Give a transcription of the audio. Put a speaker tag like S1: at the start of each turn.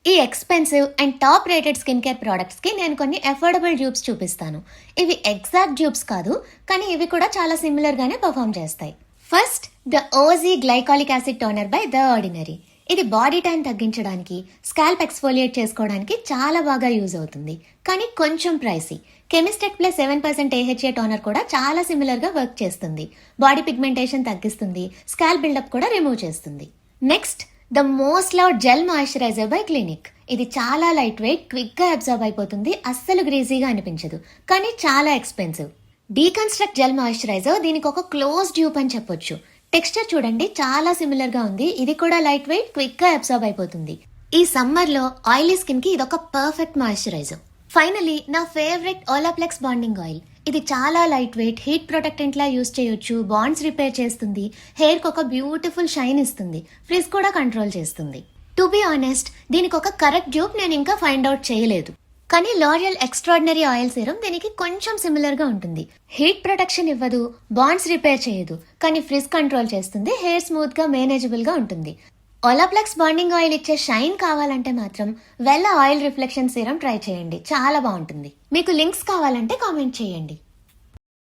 S1: ఈ expensive and top rated skin care ప్రోడక్ట్స్కి నేను కొన్ని అఫోర్డబుల్ ట్యూబ్స్ చూపిస్తాను. ఇవి ఎగ్జాక్ట్ ట్యూబ్స్ కాదు, కానీ ఇవి కూడా చాలా సిమిలర్గానే పర్ఫామ్ చేస్తాయి. First, the OG glycolic acid toner by the ordinary. ఇది బాడీ టైం తగ్గించడానికి, స్కాల్ప్ ఎక్స్ఫోలియేట్ చేసుకోవడానికి చాలా బాగా యూజ్ అవుతుంది, కానీ కొంచెం ప్రైసీ. కెమిస్టెక్ ప్లస్ 7% AHA టోనర్ కూడా చాలా సిమిలర్గా వర్క్ చేస్తుంది. బాడీ పిగ్మెంటేషన్ తగ్గిస్తుంది, స్కాల్ప్ బిల్డప్ కూడా రిమూవ్ చేస్తుంది. Next, the most loved gel moisturiser by clinic. ఇది చాలా లైట్ వెయిట్, క్విక్గా అబ్జర్వ్ అయిపోతుంది, అస్సలు గ్రీజీగా అనిపించదు, కానీ చాలా ఎక్స్పెన్సివ్. డీకన్స్ట్రక్ట్ జెల్ మాయిశ్చరైజర్ దీనికి ఒక క్లోజ్ డ్యూప్ అని చెప్పొచ్చు. టెక్స్చర్ చూడండి, చాలా సిమిలర్గా ఉంది. ఇది కూడా లైట్ వెయిట్, క్విక్గా అబ్జర్వ్ అయిపోతుంది. ఈ సమ్మర్లో ఆయిలీ స్కిన్కి ఇదొక పర్ఫెక్ట్ మాయిశ్చరైజర్. ఫైనలీ, నా ఫేవరెట్ ఓలాప్లెక్స్ బాండింగ్ ఆయిల్. ఇది చాలా లైట్ వెయిట్, హీట్ ప్రొటెక్టెంట్ లా యూస్ చేయొచ్చు, బాండ్స్ రిపేర్ చేస్తుంది, హెయిర్కి ఒక బ్యూటిఫుల్ షైన్ ఇస్తుంది, ఫ్రిజ్ కూడా కంట్రోల్ చేస్తుంది. టు బి ఆనెస్ట్, దీనికి ఒక కరెక్ట్ డ్యూప్ నేను ఇంకా ఫైండ్ అవుట్ చేయలేదు. కానీ లారియల్ ఎక్స్ట్రాడినరీ ఆయిల్ సీరం దీనికి కొంచెం సిమిలర్గా ఉంటుంది. హీట్ ప్రొటెక్షన్ ఇవ్వదు, బాండ్స్ రిపేర్ చేయదు, కానీ ఫ్రిజ్ కంట్రోల్ చేస్తుంది, హెయిర్ స్మూత్గా మేనేజబుల్గా ఉంటుంది. ఓలాప్లెక్స్ బాండింగ్ ఆయిల్ ఇచ్చే షైన్ కావాలంటే మాత్రం వెల్ల ఆయిల్ రిఫ్లెక్షన్ సీరం ట్రై చేయండి, చాలా బాగుంటుంది. మీకు లింక్స్ కావాలంటే కామెంట్ చేయండి.